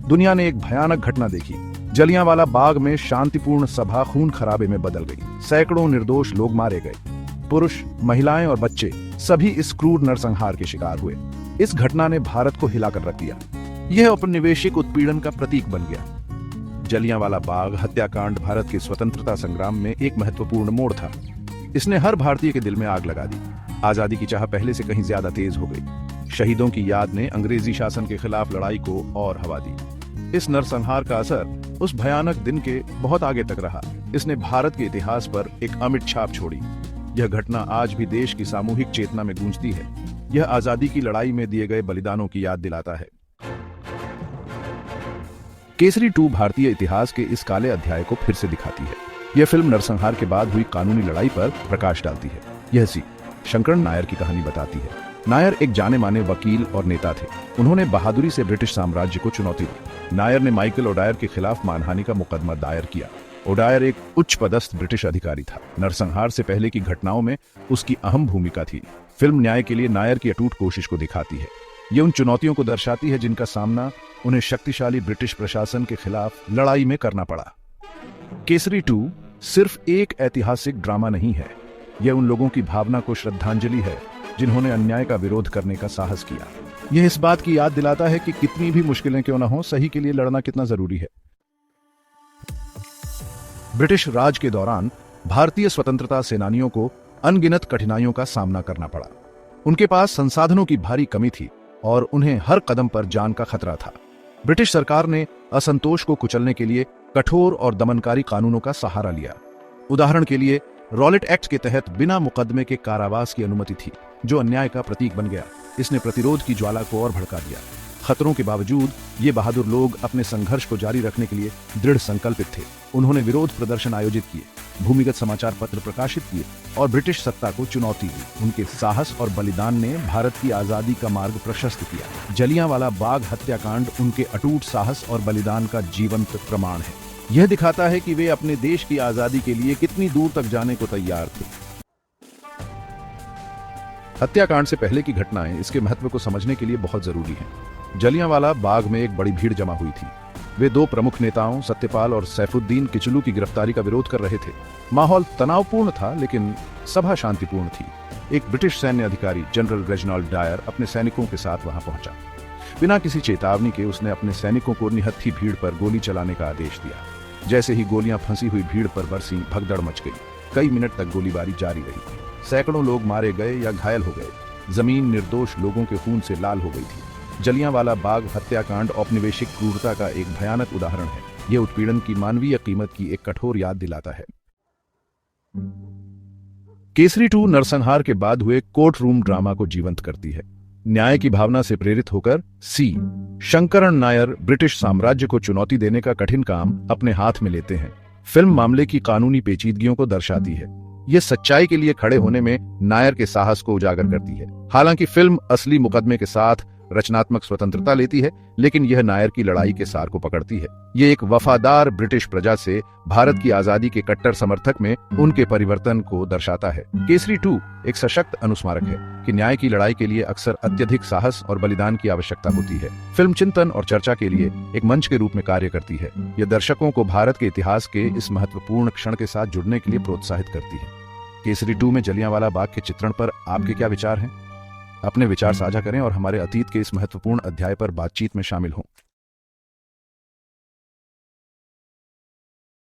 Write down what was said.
दुनिया ने एक भयानक घटना देखी। जलियांवाला बाग में शांतिपूर्ण सभा खून खराबे में बदल गई। सैकड़ों निर्दोष लोग मारे गए। पुरुष, महिलाएं और बच्चे सभी इस क्रूर नरसंहार के शिकार हुए। इस घटना ने भारत को हिलाकर रख दिया। यह औपनिवेशिक उत्पीड़न का प्रतीक बन गया। जलियांवाला बाग हत्याकांड भारत के स्वतंत्रता संग्राम में एक महत्वपूर्ण मोड़ था। इसने हर भारतीय के दिल में आग लगा दी। आजादी की चाह पहले से कहीं ज्यादा तेज हो गई। शहीदों की याद ने अंग्रेजी शासन के खिलाफ लड़ाई को और हवा दी। इस नरसंहार का असर उस भयानक दिन के बहुत आगे तक रहा। इसने भारत के इतिहास पर एक अमिट छाप छोड़ी। यह घटना आज भी देश की सामूहिक चेतना में गूंजती है। यह आजादी की लड़ाई में दिए गए बलिदानों की याद दिलाता है। केसरी 2 भारतीय इतिहास के इस काले अध्याय को फिर से दिखाती है। यह फिल्म नरसंहार के बाद हुई कानूनी लड़ाई पर प्रकाश डालती है। यह शंकरन नायर की कहानी बताती है। नायर एक जाने माने वकील और नेता थे। उन्होंने बहादुरी से ब्रिटिश साम्राज्य को चुनौती दी। नायर ने माइकल ओडायर के खिलाफ मानहानि का मुकदमा दायर किया। ओडायर एक उच्च पदस्थ ब्रिटिश अधिकारी था। नरसंहार से पहले की घटनाओं में उसकी अहम भूमिका थी। फिल्म न्याय के लिए नायर की अटूट कोशिश को दिखाती है। ये उन चुनौतियों को दर्शाती है जिनका सामना उन्हें शक्तिशाली ब्रिटिश प्रशासन के खिलाफ लड़ाई में करना पड़ा। केसरी 2 सिर्फ एक ऐतिहासिक ड्रामा नहीं है। यह उन लोगों की भावना को श्रद्धांजलि है जिन्होंने अन्याय का विरोध करने का साहस किया। यह इस बात की याद दिलाता है कि कितनी भी मुश्किलें क्यों न हो, सही के लिए लड़ना कितना जरूरी है। ब्रिटिश राज के दौरान भारतीय स्वतंत्रता सेनानियों को अनगिनत कठिनाइयों का सामना करना पड़ा। उनके पास संसाधनों की भारी कमी थी और उन्हें हर कदम पर जान का खतरा था। ब्रिटिश सरकार ने असंतोष को कुचलने के लिए कठोर और दमनकारी कानूनों का सहारा लिया। उदाहरण के लिए रॉलेट एक्ट के तहत बिना मुकदमे के कारावास की अनुमति थी, जो अन्याय का प्रतीक बन गया। इसने प्रतिरोध की ज्वाला को और भड़का दिया। खतरों के बावजूद ये बहादुर लोग अपने संघर्ष को जारी रखने के लिए दृढ़ संकल्पित थे। उन्होंने विरोध प्रदर्शन आयोजित किए, भूमिगत समाचार पत्र प्रकाशित किए और ब्रिटिश सत्ता को चुनौती दी। उनके साहस और बलिदान ने भारत की आजादी का मार्ग प्रशस्त किया। जलियांवाला बाग हत्याकांड उनके अटूट साहस और बलिदान का जीवंत प्रमाण है। यह दिखाता है कि वे अपने देश की आजादी के लिए कितनी दूर तक जाने को तैयार थे। हत्याकांड से पहले की घटनाएं इसके महत्व को समझने के लिए बहुत जरूरी हैं। जलियांवाला बाग में एक बड़ी भीड़ जमा हुई थी। वे दो प्रमुख नेताओं सत्यपाल और सैफुद्दीन किचलू की गिरफ्तारी का विरोध कर रहे थे। माहौल तनावपूर्ण था, लेकिन सभा शांतिपूर्ण थी। एक ब्रिटिश सैन्य अधिकारी जनरल रेजिनाल्ड डायर अपने सैनिकों के साथ वहां पहुंचा। बिना किसी चेतावनी के उसने अपने सैनिकों को निहत्थी भीड़ पर गोली चलाने का आदेश दिया। जैसे ही गोलियां फंसी हुई भीड़ पर बरसी, भगदड़ मच गई। कई मिनट तक गोलीबारी जारी रही। सैकड़ों लोग मारे गए या घायल हो गए। जमीन निर्दोष लोगों के खून से लाल हो गई थी। जलियांवाला बाग हत्याकांड औपनिवेशिक क्रूरता का एक भयानक उदाहरण है। यह उत्पीड़न की मानवीय कीमत की एक कठोर याद दिलाता है। केसरी 2 नरसंहार के बाद हुए कोर्ट रूम ड्रामा को जीवंत करती है। न्याय की भावना से प्रेरित होकर शंकरन नायर ब्रिटिश साम्राज्य को चुनौती देने का कठिन काम अपने हाथ में लेते हैं। फिल्म मामले की कानूनी पेचीदगियों को दर्शाती है। यह सच्चाई के लिए खड़े होने में नायर के साहस को उजागर करती है। हालांकि फिल्म असली मुकदमे के साथ रचनात्मक स्वतंत्रता लेती है, लेकिन यह नायर की लड़ाई के सार को पकड़ती है। यह एक वफादार ब्रिटिश प्रजा से भारत की आजादी के कट्टर समर्थक में उनके परिवर्तन को दर्शाता है। केसरी 2 एक सशक्त अनुस्मारक है कि न्याय की लड़ाई के लिए अक्सर अत्यधिक साहस और बलिदान की आवश्यकता होती है। फिल्म चिंतन और चर्चा के लिए एक मंच के रूप में कार्य करती है। यह दर्शकों को भारत के इतिहास के इस महत्वपूर्ण क्षण के साथ जुड़ने के लिए प्रोत्साहित करती है। केसरी 2 में जलियांवाला बाग के चित्रण पर आपके क्या विचार हैं? अपने विचार साझा करें और हमारे अतीत के इस महत्वपूर्ण अध्याय पर बातचीत में शामिल हों।